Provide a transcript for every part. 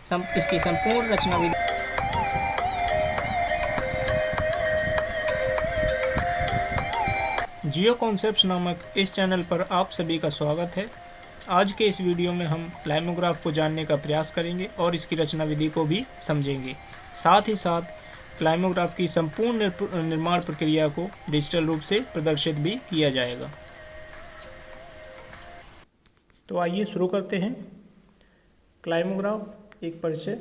इसकी संपूर्ण रचना विधि जियो कॉन्सेप्ट्स नामक इस चैनल पर आप सभी का स्वागत है। आज के इस वीडियो में हम क्लाइमोग्राफ को जानने का प्रयास करेंगे और इसकी रचना विधि को भी समझेंगे। साथ ही साथ क्लाइमोग्राफ की संपूर्ण निर्माण प्रक्रिया को डिजिटल रूप से प्रदर्शित भी किया जाएगा। तो आइए शुरू करते हैं। क्लाइमोग्राफ एक परिचय।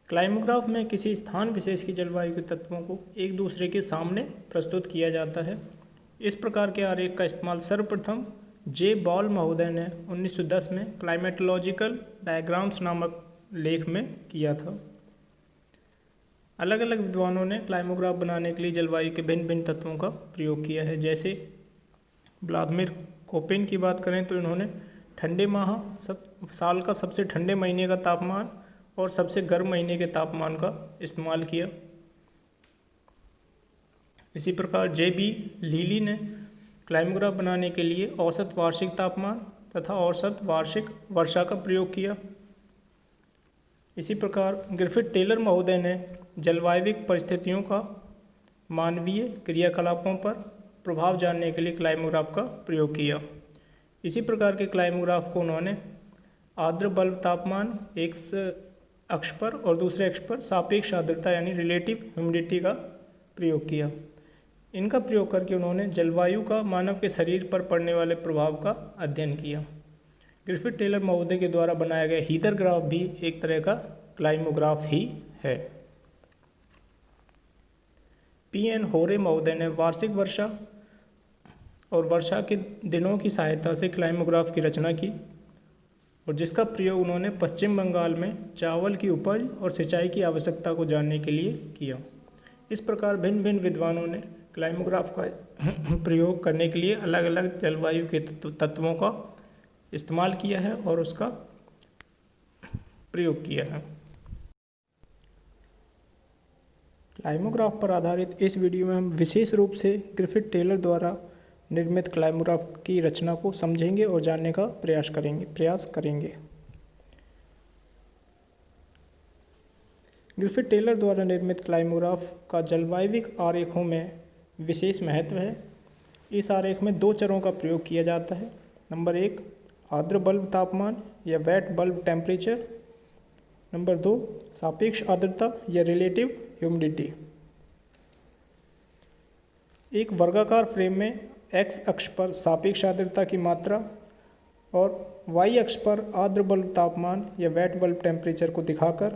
क्लाइमोग्राफ में किसी स्थान विशेष की जलवायु के तत्वों को एक दूसरे के सामने प्रस्तुत किया जाता है। इस प्रकार के आरेख का इस्तेमाल सर्वप्रथम जे बॉल महोदय ने 1910 में क्लाइमेटोलॉजिकल डायग्राम्स नामक लेख में किया था। अलग अलग विद्वानों ने क्लाइमोग्राफ बनाने के लिए जलवायु के भिन्न भिन्न तत्वों का प्रयोग किया है। जैसे व्लादिमीर कोपेन की बात करें तो इन्होंने ठंडे माह साल का सबसे ठंडे महीने का तापमान और सबसे गर्म महीने के तापमान का इस्तेमाल किया। इसी प्रकार जे.बी. लीली ने क्लाइमोग्राफ बनाने के लिए औसत वार्षिक तापमान तथा औसत वार्षिक वर्षा का प्रयोग किया। इसी प्रकार ग्रिफिथ टेलर महोदय ने जलवायविक परिस्थितियों का मानवीय क्रियाकलापों पर प्रभाव जानने के लिए क्लाइमोग्राफ का प्रयोग किया। इसी प्रकार के क्लाइमोग्राफ को उन्होंने आर्द्र बल्ब तापमान एक अक्ष पर और दूसरे अक्ष पर सापेक्ष आर्द्रता यानी रिलेटिव ह्यूमिडिटी का प्रयोग किया। इनका प्रयोग करके उन्होंने जलवायु का मानव के शरीर पर पड़ने वाले प्रभाव का अध्ययन किया। ग्रिफिथ टेलर महोदय के द्वारा बनाया गया हीदर ग्राफ भी एक तरह का क्लाइमोग्राफ ही है। पी.एन. होरे महोदय ने वार्षिक वर्षा और वर्षा के दिनों की सहायता से क्लाइमोग्राफ की रचना की और जिसका प्रयोग उन्होंने पश्चिम बंगाल में चावल की उपज और सिंचाई की आवश्यकता को जानने के लिए किया। इस प्रकार भिन्न भिन्न विद्वानों ने क्लाइमोग्राफ का प्रयोग करने के लिए अलग अलग जलवायु के तत्वों का इस्तेमाल किया है और उसका प्रयोग किया है। क्लाइमोग्राफ पर आधारित इस वीडियो में हम विशेष रूप से ग्रिफिथ टेलर द्वारा निर्मित क्लाइमोग्राफ की रचना को समझेंगे और जानने का प्रयास करेंगे। ग्रिफिथ टेलर द्वारा निर्मित क्लाइमोग्राफ का जलवायविक आरेखों में विशेष महत्व है। इस आरेख में दो चरों का प्रयोग किया जाता है। नंबर 1 आर्द्र बल्ब तापमान या वेट बल्ब टेम्परेचर। नंबर 2 सापेक्ष आर्द्रता या रिलेटिव ह्यूमिडिटी। एक वर्गाकार फ्रेम में एक्स अक्ष पर सापेक्ष आर्द्रता की मात्रा और वाई अक्ष पर आर्द्र बल्ब तापमान या वेट बल्ब टेम्परेचर को दिखाकर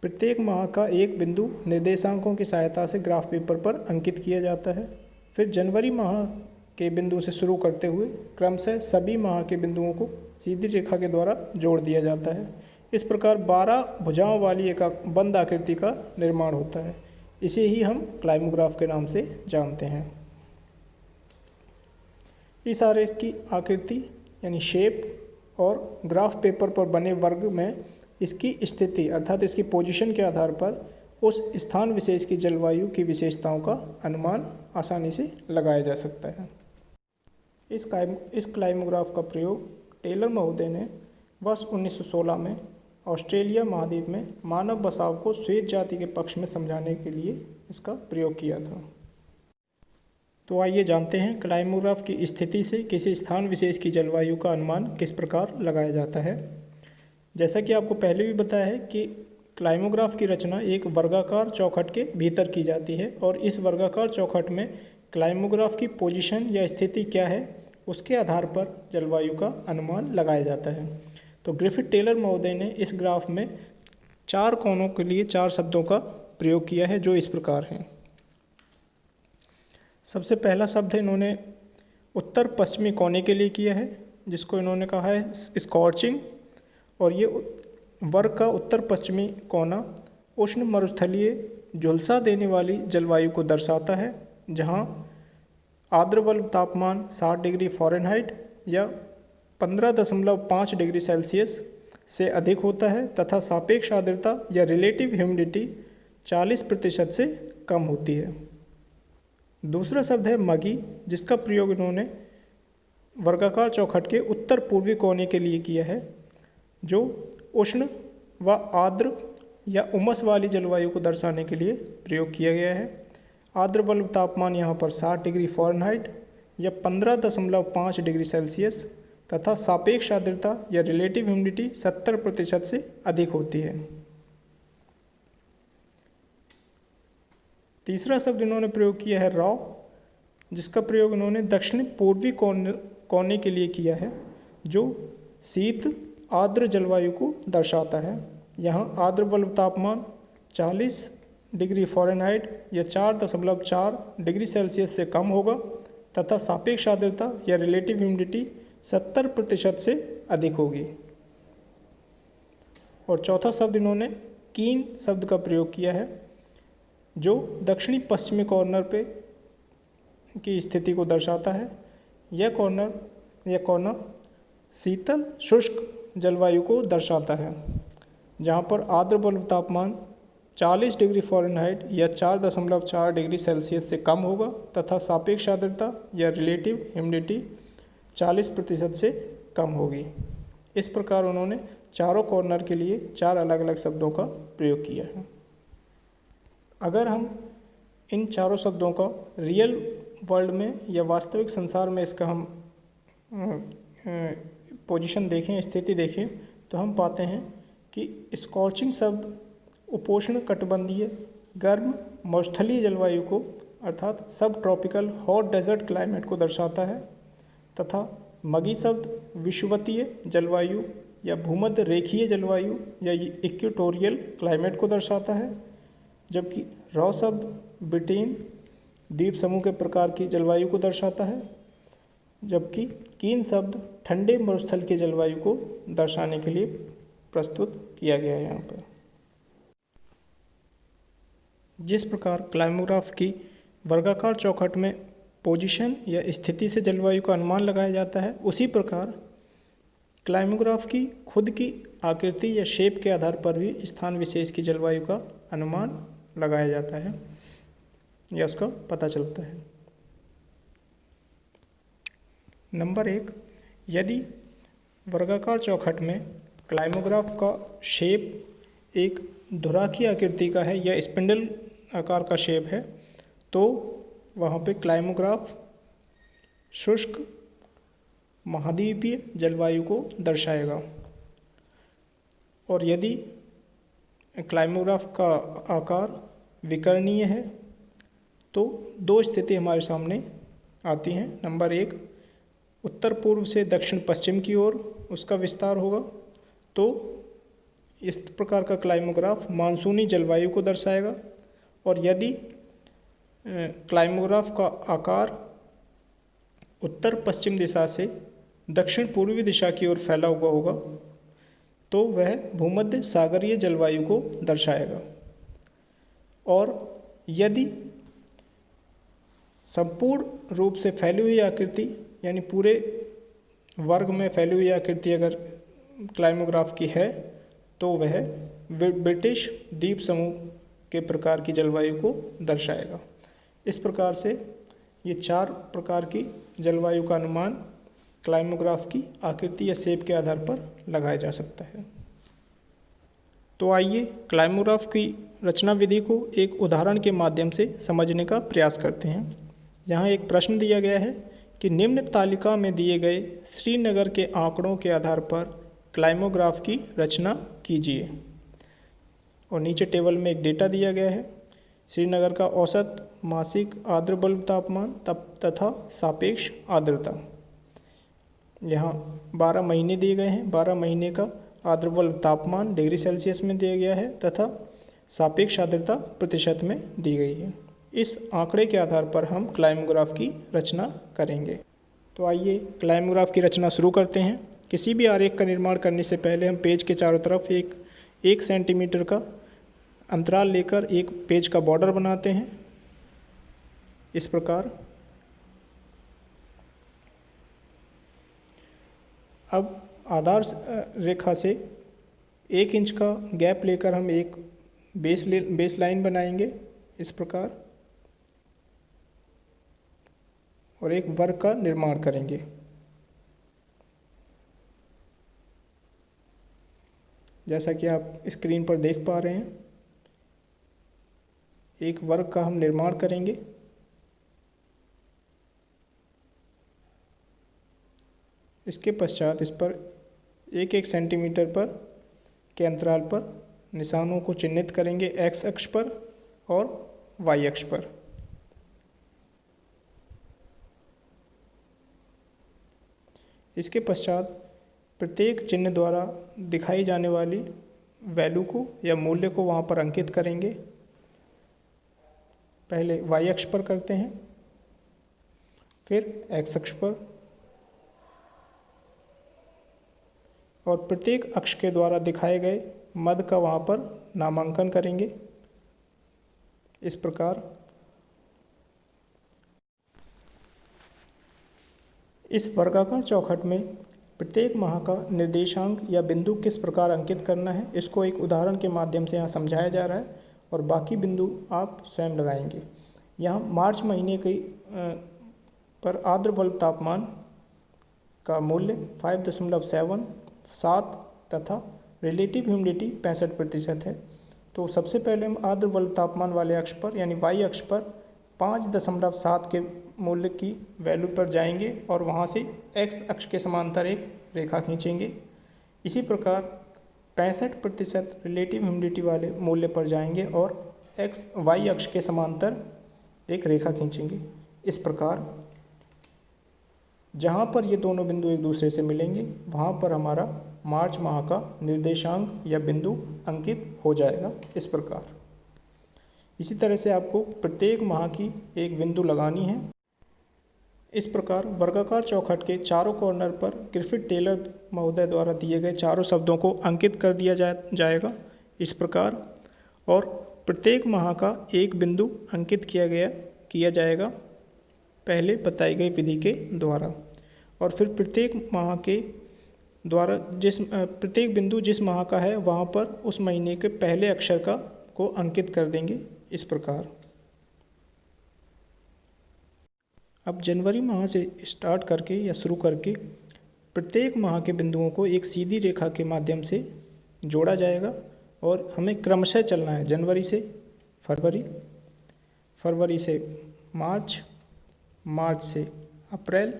प्रत्येक माह का एक बिंदु निर्देशांकों की सहायता से ग्राफ पेपर पर अंकित किया जाता है। फिर जनवरी माह के बिंदु से शुरू करते हुए क्रमशः सभी माह के बिंदुओं को सीधी रेखा के द्वारा जोड़ दिया जाता है। इस प्रकार 12 भुजाओं वाली एक बंद आकृति का निर्माण होता है। इसे ही हम क्लाइमोग्राफ के नाम से जानते हैं। इस आरेख की आकृति यानी शेप और ग्राफ पेपर पर बने वर्ग में इसकी स्थिति अर्थात इसकी पोजीशन के आधार पर उस स्थान विशेष की जलवायु की विशेषताओं का अनुमान आसानी से लगाया जा सकता है। इस क्लाइमोग्राफ का प्रयोग टेलर महोदय ने वर्ष 1916 में ऑस्ट्रेलिया महाद्वीप में मानव बसाव को श्वेत जाति के पक्ष में समझाने के लिए इसका प्रयोग किया था। तो आइए जानते हैं क्लाइमोग्राफ की स्थिति से किसी स्थान विशेष की जलवायु का अनुमान किस प्रकार लगाया जाता है। जैसा कि आपको पहले भी बताया है कि क्लाइमोग्राफ की रचना एक वर्गाकार चौखट के भीतर की जाती है और इस वर्गाकार चौखट में क्लाइमोग्राफ की पोजीशन या स्थिति क्या है उसके आधार पर जलवायु का अनुमान लगाया जाता है। तो ग्रिफिथ टेलर महोदय ने इस ग्राफ में 4 कोनों के लिए 4 शब्दों का प्रयोग किया है जो इस प्रकार हैं। सबसे पहला शब्द इन्होंने उत्तर पश्चिमी कोने के लिए किया है जिसको इन्होंने कहा है स्कॉर्चिंग और ये वर्ग का उत्तर पश्चिमी कोना उष्ण मरुस्थलीय झुलसा देने वाली जलवायु को दर्शाता है जहाँ आर्द्र बल्ब तापमान 60 डिग्री फ़ारेनहाइट या 15.5 डिग्री सेल्सियस से अधिक होता है तथा सापेक्ष आर्द्रता या रिलेटिव ह्यूमिडिटी 40% से कम होती है। दूसरा शब्द है मगी जिसका प्रयोग इन्होंने वर्गाकार चौखट के उत्तर पूर्वी कोने के लिए किया है जो उष्ण वह आर्द्र या उमस वाली जलवायु को दर्शाने के लिए प्रयोग किया गया है। आर्द्र बल्ब तापमान यहाँ पर 60 डिग्री फ़ारेनहाइट या 15.5 डिग्री सेल्सियस तथा सापेक्ष आर्द्रता या रिलेटिव ह्यूमिडिटी 70% से अधिक होती है। तीसरा शब्द इन्होंने प्रयोग किया है रॉ, जिसका प्रयोग इन्होंने दक्षिण पूर्वी कोने के लिए किया है, जो शीत आर्द्र जलवायु को दर्शाता है। यहाँ आर्द्र बल्ब तापमान 40 डिग्री फ़ारेनहाइट या 4.4 डिग्री सेल्सियस से कम होगा तथा सापेक्ष आर्द्रता या रिलेटिव ह्यूमिडिटी 70% से अधिक होगी। और चौथा शब्द इन्होंने कीन शब्द का प्रयोग किया है, जो दक्षिणी पश्चिमी कॉर्नर पे की स्थिति को दर्शाता है। यह कॉर्नर शीतल शुष्क जलवायु को दर्शाता है, जहाँ पर आर्द्र बल्ब तापमान 40 डिग्री फ़ारेनहाइट या 4.4 डिग्री सेल्सियस से कम होगा तथा सापेक्ष आर्द्रता या रिलेटिव ह्यूमिडिटी 40% से कम होगी। इस प्रकार उन्होंने चारों कॉर्नर के लिए 4 अलग अलग शब्दों का प्रयोग किया है। अगर हम इन चारों शब्दों का रियल वर्ल्ड में या वास्तविक संसार में इसका हम पोजीशन देखें, स्थिति देखें, तो हम पाते हैं कि स्कॉर्चिंग शब्द उपोष्ण कटिबंधीय गर्म मरुस्थलीय जलवायु को अर्थात सब ट्रॉपिकल हॉट डेजर्ट क्लाइमेट को दर्शाता है तथा मगी शब्द विषुवतीय जलवायु या भूमध्य रेखीय जलवायु या इक्वेटोरियल क्लाइमेट को दर्शाता है, जबकि रॉ शब्द ब्रिटेन द्वीप समूह के प्रकार की जलवायु को दर्शाता है, जबकि कीन शब्द ठंडे मरुस्थल की जलवायु को दर्शाने के लिए प्रस्तुत किया गया है। यहाँ पर जिस प्रकार क्लाइमोग्राफ की वर्गाकार चौखट में पोजीशन या स्थिति से जलवायु का अनुमान लगाया जाता है, उसी प्रकार क्लाइमोग्राफ की खुद की आकृति या शेप के आधार पर भी स्थान विशेष की जलवायु का अनुमान लगाया जाता है या उसका पता चलता है। नंबर 1, यदि वर्गाकार चौखट में क्लाइमोग्राफ का शेप एक धुरा की आकृति का है या स्पिंडल आकार का शेप है, तो वहाँ पे क्लाइमोग्राफ शुष्क महाद्वीपीय जलवायु को दर्शाएगा। और यदि क्लाइमोग्राफ का आकार विकर्णीय है तो 2 स्थिति हमारे सामने आती हैं। नंबर 1, उत्तर पूर्व से दक्षिण पश्चिम की ओर उसका विस्तार होगा, तो इस प्रकार का क्लाइमोग्राफ मानसूनी जलवायु को दर्शाएगा। और यदि क्लाइमोग्राफ का आकार उत्तर पश्चिम दिशा से दक्षिण पूर्वी दिशा की ओर फैला हुआ होगा, तो वह भूमध्य सागरीय जलवायु को दर्शाएगा। और यदि संपूर्ण रूप से फैली हुई आकृति यानी पूरे वर्ग में फैली हुई आकृति अगर क्लाइमोग्राफ की है, तो वह ब्रिटिश द्वीप समूह के प्रकार की जलवायु को दर्शाएगा। इस प्रकार से ये 4 प्रकार की जलवायु का अनुमान क्लाइमोग्राफ की आकृति या शेप के आधार पर लगाया जा सकता है। तो आइए क्लाइमोग्राफ की रचना विधि को एक उदाहरण के माध्यम से समझने का प्रयास करते हैं। यहाँ एक प्रश्न दिया गया है कि निम्न तालिका में दिए गए श्रीनगर के आंकड़ों के आधार पर क्लाइमोग्राफ की रचना कीजिए। और नीचे टेबल में एक डेटा दिया गया है। श्रीनगर का औसत मासिक आर्द्र बल्ब तापमान तथा सापेक्ष आर्द्रता। यहाँ 12 महीने दिए गए हैं। 12 महीने का आर्द्र बल्ब तापमान डिग्री सेल्सियस में दिया गया है तथा सापेक्ष आर्द्रता प्रतिशत में दी गई है। इस आंकड़े के आधार पर हम क्लाइमोग्राफ की रचना करेंगे। तो आइए क्लाइमोग्राफ की रचना शुरू करते हैं। किसी भी आरेख का निर्माण करने से पहले हम पेज के चारों तरफ एक सेंटीमीटर का अंतराल लेकर एक पेज का बॉर्डर बनाते हैं। इस प्रकार अब आधार रेखा से 1 इंच का गैप लेकर हम एक बेस लाइन बनाएंगे इस प्रकार, और एक वर्ग का निर्माण करेंगे। जैसा कि आप स्क्रीन पर देख पा रहे हैं, एक वर्ग का हम निर्माण करेंगे। इसके पश्चात इस पर 1-1 सेंटीमीटर पर के अंतराल पर निशानों को चिन्हित करेंगे, एक्स अक्ष पर और वाई अक्ष पर। इसके पश्चात प्रत्येक चिन्ह द्वारा दिखाई जाने वाली वैल्यू को या मूल्य को वहाँ पर अंकित करेंगे। पहले वाई अक्ष पर करते हैं, फिर एक्स अक्ष पर, और प्रत्येक अक्ष के द्वारा दिखाए गए मद का वहाँ पर नामांकन करेंगे। इस प्रकार इस वर्गाकार चौखट में प्रत्येक माह का निर्देशांक या बिंदु किस प्रकार अंकित करना है, इसको एक उदाहरण के माध्यम से यहाँ समझाया जा रहा है और बाकी बिंदु आप स्वयं लगाएंगे। यहाँ मार्च महीने के पर आर्द्र बल्ब तापमान का मूल्य 5.7 तथा रिलेटिव ह्यूमिडिटी 65% है। तो सबसे पहले हम आर्द्र बल्ब तापमान वाले अक्ष पर यानी वाई अक्ष पर 5.7 के मूल्य की वैल्यू पर जाएंगे और वहाँ से एक्स अक्ष के समांतर एक रेखा खींचेंगे। इसी प्रकार 65% रिलेटिव ह्यूमिडिटी वाले मूल्य पर जाएंगे और वाई अक्ष के समांतर एक रेखा खींचेंगे। इस प्रकार जहाँ पर ये दोनों बिंदु एक दूसरे से मिलेंगे वहाँ पर हमारा मार्च माह का निर्देशांक या बिंदु अंकित हो जाएगा। इस प्रकार इसी तरह से आपको प्रत्येक माह की एक बिंदु लगानी है। इस प्रकार वर्गाकार चौखट के चारों कॉर्नर पर ग्रिफिथ टेलर महोदय द्वारा दिए गए चारों शब्दों को अंकित कर दिया जाएगा इस प्रकार, और प्रत्येक माह का एक बिंदु अंकित किया जाएगा पहले बताई गई विधि के द्वारा, और फिर प्रत्येक माह के द्वारा प्रत्येक बिंदु जिस माह का है वहाँ पर उस महीने के पहले अक्षर को अंकित कर देंगे। इस प्रकार अब जनवरी माह से स्टार्ट करके या शुरू करके प्रत्येक माह के बिंदुओं को एक सीधी रेखा के माध्यम से जोड़ा जाएगा और हमें क्रमशः चलना है। जनवरी से फरवरी, फरवरी से मार्च, मार्च से अप्रैल,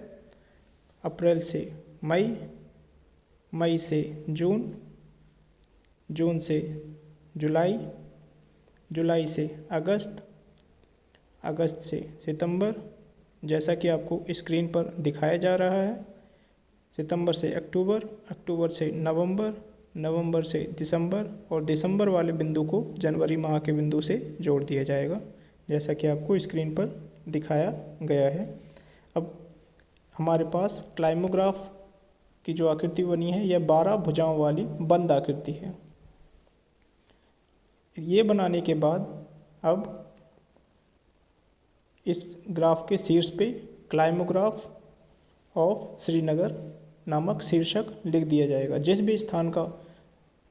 अप्रैल से मई, मई से जून, जून से जुलाई, जुलाई से अगस्त, अगस्त से सितंबर, जैसा कि आपको स्क्रीन पर दिखाया जा रहा है, सितंबर से अक्टूबर, अक्टूबर से नवंबर, नवंबर से दिसंबर, और दिसंबर वाले बिंदु को जनवरी माह के बिंदु से जोड़ दिया जाएगा, जैसा कि आपको स्क्रीन पर दिखाया गया है। अब हमारे पास क्लाइमोग्राफ की जो आकृति बनी है यह 12 भुजाओं वाली बंद आकृति है। ये बनाने के बाद अब इस ग्राफ के शीर्ष पे क्लाइमोग्राफ ऑफ श्रीनगर नामक शीर्षक लिख दिया जाएगा। जिस भी स्थान का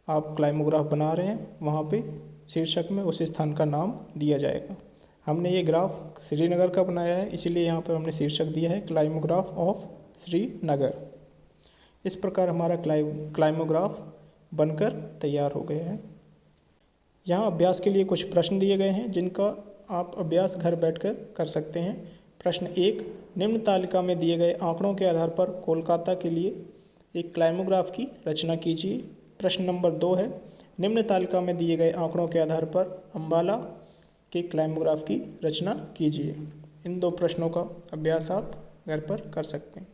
आप क्लाइमोग्राफ बना रहे हैं वहाँ पे शीर्षक में उस स्थान का नाम दिया जाएगा। हमने ये ग्राफ श्रीनगर का बनाया है, इसीलिए यहाँ पर हमने शीर्षक दिया है क्लाइमोग्राफ ऑफ श्रीनगर। इस प्रकार हमारा क्लाइमोग्राफ बनकर तैयार हो गया है। यहाँ अभ्यास के लिए कुछ प्रश्न दिए गए हैं जिनका आप अभ्यास घर बैठकर कर सकते हैं। प्रश्न 1, निम्न तालिका में दिए गए आंकड़ों के आधार पर कोलकाता के लिए एक क्लाइमोग्राफ की रचना कीजिए। प्रश्न नंबर 2 है, निम्न तालिका में दिए गए आंकड़ों के आधार पर अम्बाला के क्लाइमोग्राफ की रचना कीजिए। इन 2 प्रश्नों का अभ्यास आप घर पर कर सकते हैं।